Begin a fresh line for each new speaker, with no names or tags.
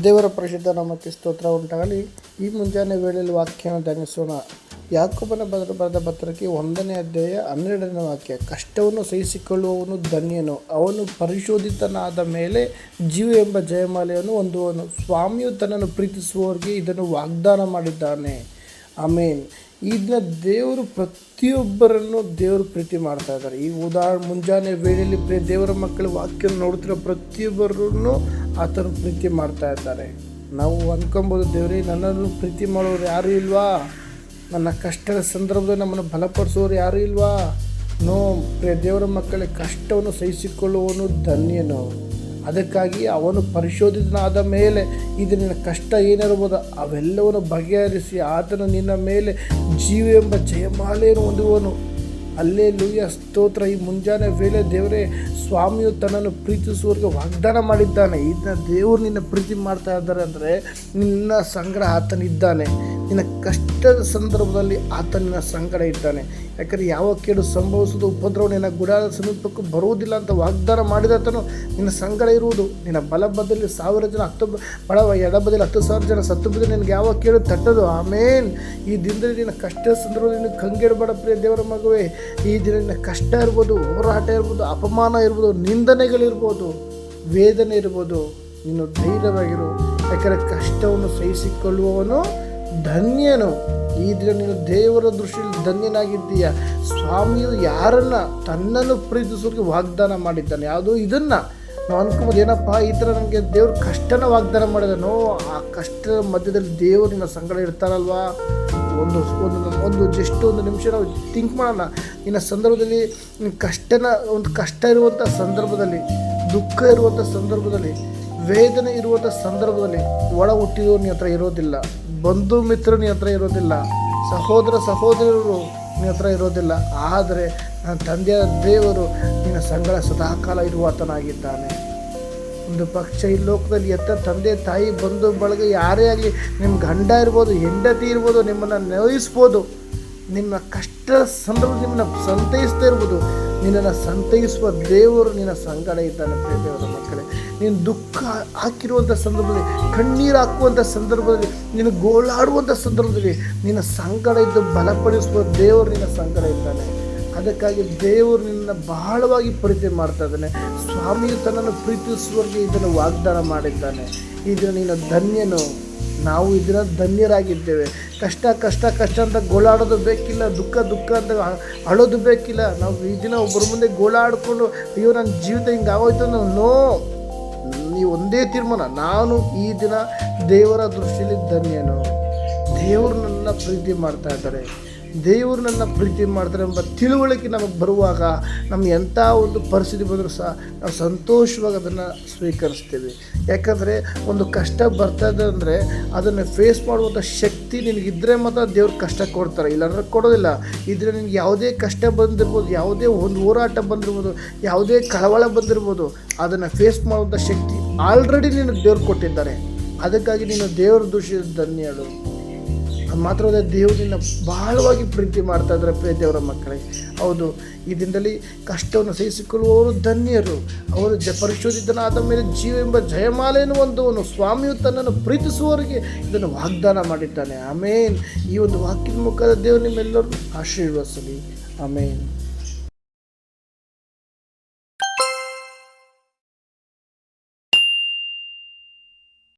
ದೇವರ ಪರಿಶುದ್ಧ ನಾಮಕ್ಕೆ ಸ್ತೋತ್ರ ಉಂಟಾಗಲಿ. ಈ ಮುಂಜಾನೆ ವೇಳೆಯಲ್ಲಿ ವಾಕ್ಯವನ್ನು ಧ್ಯಾನಿಸೋಣ. ಯಾಕೋಬನ ಬರೆದ ಪತ್ರಕ್ಕೆ 1ನೇ ಅಧ್ಯಾಯ 12ನೇ ವಾಕ್ಯ. ಕಷ್ಟವನ್ನು ಸಹಿಸಿಕೊಳ್ಳುವವನು ಧನ್ಯನು, ಅವನು ಪರಿಶೋಧಿತನಾದ ಮೇಲೆ ಜೀವ ಎಂಬ ಜಯಮಾಲೆಯನ್ನು ಹೊಂದುವನು. ಸ್ವಾಮಿಯು ತನ್ನನ್ನು ಪ್ರೀತಿಸುವವರಿಗೆ ಇದನ್ನು ವಾಗ್ದಾನ ಮಾಡಿದ್ದಾನೆ. ಆಮೇನ್. ಇದನ್ನ ದೇವರು ಪ್ರತಿಯೊಬ್ಬರನ್ನು ದೇವರು ಪ್ರೀತಿ ಮಾಡ್ತಾ ಇದ್ದಾರೆ. ಈ ಮುಂಜಾನೆ ವೇಳೆಯಲ್ಲಿ ದೇವರ ಮಕ್ಕಳ ವಾಕ್ಯ ನೋಡ್ತಿರೋ ಪ್ರತಿಯೊಬ್ಬರನ್ನು ಆತನ ಪ್ರೀತಿ ಮಾಡ್ತಾ ಇದ್ದಾರೆ. ನಾವು ಅಂದ್ಕೊಬೋದು, ದೇವರೇ ನನ್ನನ್ನು ಪ್ರೀತಿ ಮಾಡೋರು ಯಾರೂ ಇಲ್ವಾ, ನನ್ನ ಕಷ್ಟದ ಸಂದರ್ಭದಲ್ಲಿ ನಮ್ಮನ್ನು ಬಲಪಡಿಸೋರು ಯಾರೂ ಇಲ್ವಾ? ನೋ ದೇವರ ಮಕ್ಕಳ ಕಷ್ಟವನ್ನು ಸಹಿಸಿಕೊಳ್ಳುವವನು ಧನ್ಯನು. ಅದಕ್ಕಾಗಿ ಅವನು ಪರಿಶೋಧಿತನಾದ ಮೇಲೆ ಇದು ನಿನ್ನ ಕಷ್ಟ ಏನಿರ್ಬೋದು ಅವೆಲ್ಲವನ್ನು ಬಗೆಹರಿಸಿ ಆತನು ನಿನ್ನ ಮೇಲೆ ಜೀವ ಎಂಬ ಜಯಮಾಲೆಯನ್ನು ಹೊಂದುವನು. ಹಲ್ಲೆಲೂಯಾ, ಸ್ತೋತ್ರ. ಈ ಮುಂಜಾನೆ ವೇಳೆ ದೇವರೇ ಸ್ವಾಮಿಯು ತನ್ನನ್ನು ಪ್ರೀತಿಸುವವರಿಗೆ ವಾಗ್ದಾನ ಮಾಡಿದ್ದಾನೆ. ಇದನ್ನ ದೇವರು ನಿನ್ನ ಪ್ರೀತಿ ಮಾಡ್ತಾ ಇದ್ದಾರೆ ಅಂದರೆ ನಿನ್ನ ಸಂಗಡ ಆತನಿದ್ದಾನೆ. ನಿನ್ನ ಕಷ್ಟದ ಸಂದರ್ಭದಲ್ಲಿ ಆತ ನಿನ್ನ ಸಂಗಡ ಇದ್ದಾನೆ. ಯಾಕಂದರೆ ಯಾವ ಕೇಡು ಸಂಭವಿಸುವುದು ಉಪದ್ರವ ನಿನ್ನ ಗುಡಾರದ ಸಮೀಪಕ್ಕೂ ಬರುವುದಿಲ್ಲ ಅಂತ ವಾಗ್ದಾನ ಮಾಡಿದಾತನು ನಿನ್ನ ಸಂಗಡ ಇರುವುದು. ನಿನ್ನ ಬಲಬದಿಯಲ್ಲಿ 1000 ಜನ ಎಡಬದಿಯಲ್ಲಿ 10,000 ಜನ ಸತ್ತು ಬಿದ್ದು ನಿನಗೆ ಯಾವ ಕೇಳು ತಟ್ಟದು. ಆಮೇನ್. ಈ ದಿನದಲ್ಲಿ ನಿನ್ನ ಕಷ್ಟದ ಸಂದರ್ಭದಲ್ಲಿ ನಿನ್ನ ಕಂಗೆಡಬೇಡ ಪ್ರಿಯ ದೇವರ ಮಗುವೆ. ಈ ದಿನ ನಿನ್ನ ಕಷ್ಟ ಇರ್ಬೋದು, ಹೋರಾಟ ಇರ್ಬೋದು, ಅಪಮಾನ ಇರ್ಬೋದು, ನಿಂದನೆಗಳಿರ್ಬೋದು, ವೇದನೆ ಇರ್ಬೋದು, ನೀನು ಧೈರ್ಯವಾಗಿರು. ಯಾಕಂದರೆ ಕಷ್ಟವನ್ನು ಸಹಿಸಿಕೊಳ್ಳುವವನು ಧನ್ಯನು. ಈ ದಿನ ನೀನು ದೇವರ ದೃಷ್ಟಿಯಲ್ಲಿ ಧನ್ಯನಾಗಿದ್ದೀಯ. ಸ್ವಾಮಿಯು ಯಾರನ್ನ ತನ್ನನ್ನು ಪ್ರೀತಿಸೋರಿಗೆ ವಾಗ್ದಾನ ಮಾಡಿದ್ದಾನೆ. ಯಾವುದೋ ಇದನ್ನು ನಾವು ಅನ್ಕೊಬೋದು, ಏನಪ್ಪ ಈ ಥರ ನನಗೆ ದೇವ್ರ ಕಷ್ಟನ ವಾಗ್ದಾನ ಮಾಡಿದನೋ, ಆ ಕಷ್ಟದ ಮಧ್ಯದಲ್ಲಿ ದೇವರು ನಿನ್ನ ಸಂಗಡ ಇರ್ತಾರಲ್ವಾ? ಒಂದು ನಿಮಿಷ ನಾವು ಥಿಂಕ್ ಮಾಡೋಣ. ನಿನ್ನ ಸಂದರ್ಭದಲ್ಲಿ ಕಷ್ಟ ಇರುವಂಥ ಸಂದರ್ಭದಲ್ಲಿ, ದುಃಖ ಇರುವಂಥ ಸಂದರ್ಭದಲ್ಲಿ, ವೇದನೆ ಇರುವಂಥ ಸಂದರ್ಭದಲ್ಲಿ ಒಳ ಹುಟ್ಟಿದವರು ನಿನ್ನ ಹತ್ರ ಇರೋದಿಲ್ಲ, ಬಂಧು ಮಿತ್ರರು ನಿನ್ನ ಹತ್ರ ಇರೋದಿಲ್ಲ, ಸಹೋದರ ಸಹೋದರರು ನಿನ್ನ ಹತ್ರ ಇರೋದಿಲ್ಲ. ಆದರೆ ನನ್ನ ತಂದೆಯ ದೇವರು ನಿನ್ನ ಸಂಗಡ ಸದಾಕಾಲ ಇರುವಾತನಾಗಿದ್ದಾನೆ. ಒಂದು ಪಕ್ಷ ಈ ಲೋಕದಲ್ಲಿ ತಂದೆ ತಾಯಿ ಬಂಧು ಬಳಗ ಯಾರೇ ಆಗಲಿ, ನಿಮ್ಮ ಗಂಡ ಇರ್ಬೋದು, ಹೆಂಡತಿ ಇರ್ಬೋದು, ನಿಮ್ಮನ್ನು ನೋಯಿಸ್ಬೋದು, ನಿಮ್ಮ ಕಷ್ಟದ ಸಂದರ್ಭದಲ್ಲಿ ನಿಮ್ಮನ್ನು ಸಂತೈಸ್ತಾ ಇರ್ಬೋದು. ನಿನ್ನನ್ನು ಸಂತೈಸುವ ದೇವರು ನಿನ್ನ ಸಂಗಡ ಇದ್ದಾನೆ. ದೇವರ ಮಕ್ಕಳೇ, ನೀನು ದುಃಖ ಹಾಕಿರುವಂಥ ಸಂದರ್ಭದಲ್ಲಿ, ಕಣ್ಣೀರು ಹಾಕುವಂಥ ಸಂದರ್ಭದಲ್ಲಿ, ನೀನು ಗೋಳಾಡುವಂಥ ಸಂದರ್ಭದಲ್ಲಿ ನಿನ್ನ ಸಂಗಡ ಇದ್ದು ಬಲಪಡಿಸುವ ದೇವರು ನಿನ್ನ ಸಂಗಡ ಇದ್ದಾನೆ. ಅದಕ್ಕಾಗಿ ದೇವರು ನಿನ್ನ ಬಹಳವಾಗಿ ಪ್ರೀತಿ ಮಾಡ್ತಾ ಇದ್ದಾನೆ. ಸ್ವಾಮಿಯು ತನ್ನನ್ನು ಪ್ರೀತಿಸುವವರಿಗೆ ಇದನ್ನು ವಾಗ್ದಾನ ಮಾಡಿದ್ದಾನೆ. ಇದನ್ನು ನೀನು ಧನ್ಯನು. ನಾವು ಇದನ್ನು ಧನ್ಯರಾಗಿದ್ದೇವೆ. ಕಷ್ಟ ಅಂತ ಗೋಳಾಡೋದು ಬೇಕಿಲ್ಲ, ದುಃಖ ಅಂತ ಅಳೋದು ಬೇಕಿಲ್ಲ. ನಾವು ಈ ದಿನ ಒಬ್ಬರ ಮುಂದೆ ಗೋಳಾಡಿಕೊಂಡು ಅಯ್ಯೋ ನನ್ನ ಜೀವಿತ ಹಿಂಗೆ ಆಗೋಯ್ತು ನೋ, ನೀವು ಒಂದೇ ತೀರ್ಮಾನ, ನಾನು ಈ ದಿನ ದೇವರ ದೃಷ್ಟಿಯಲ್ಲಿ ಧನ್ಯನು. ದೇವರು ನನ್ನ ಪ್ರೀತಿ ಮಾಡ್ತಾ ಇದ್ದಾರೆ, ದೇವರು ನನ್ನ ಪ್ರೀತಿ ಮಾಡ್ತಾರೆ ಎಂಬ ತಿಳುವಳಿಕೆ ನಮಗೆ ಬರುವಾಗ ನಮ್ಮ ಎಂಥ ಒಂದು ಪರಿಸ್ಥಿತಿ ಬಂದರೂ ಸಹ ನಾವು ಸಂತೋಷವಾಗಿ ಅದನ್ನು ಸ್ವೀಕರಿಸ್ತೀವಿ. ಯಾಕಂದರೆ ಒಂದು ಕಷ್ಟ ಬರ್ತದೆ ಅಂದರೆ ಅದನ್ನು ಫೇಸ್ ಮಾಡುವಂಥ ಶಕ್ತಿ ನಿನಗಿದ್ದರೆ ಮಾತ್ರ ದೇವ್ರು ಕಷ್ಟ ಕೊಡ್ತಾರೆ, ಇಲ್ಲಾಂದ್ರೆ ಕೊಡೋದಿಲ್ಲ. ಇದ್ರೆ ನಿನಗೆ ಯಾವುದೇ ಕಷ್ಟ ಬಂದಿರ್ಬೋದು, ಯಾವುದೇ ಒಂದು ಹೋರಾಟ ಬಂದಿರ್ಬೋದು, ಯಾವುದೇ ಕಳವಳ ಬಂದಿರ್ಬೋದು, ಅದನ್ನು ಫೇಸ್ ಮಾಡುವಂಥ ಶಕ್ತಿ ಆಲ್ರೆಡಿ ನಿನಗೆ ದೇವ್ರು ಕೊಟ್ಟಿದ್ದಾರೆ. ಅದಕ್ಕಾಗಿ ನೀನು ದೇವರ ದೃಷ್ಟಿಯಲ್ಲಿ ಧನ್ಯಳು. ಮಾತ್ರವೇ ದೇವರು ನಿನ್ನ ಬಹಳವಾಗಿ ಪ್ರೀತಿ ಮಾಡ್ತಾ ಇದ್ದಾರೆ ಪ್ರಿಯ ದೇವರ ಮಕ್ಕಳೇ. ಹೌದು, ಈ ದಿನದಲ್ಲಿ ಕಷ್ಟವನ್ನು ಸಹಿಸಿಕೊಳ್ಳುವವರು ಧನ್ಯರು. ಅವರು ಪರಿಶೋಧಿತನಾದ ಮೇಲೆ ಜೀವ ಎಂಬ ಜಯಮಾಲೆಯನ್ನು ಹೊಂದುವನು. ಸ್ವಾಮಿಯು ತನ್ನನ್ನು ಪ್ರೀತಿಸುವವರಿಗೆ ಇದನ್ನು ವಾಗ್ದಾನ ಮಾಡಿದ್ದಾನೆ. ಆಮೇನ್. ಈ ಒಂದು ವಾಕ್ಯದ ಮುಖದ ದೇವರು ನಿಮ್ಮೆಲ್ಲರೂ ಆಶೀರ್ವದಿಸಲಿ. ಆಮೇನ್.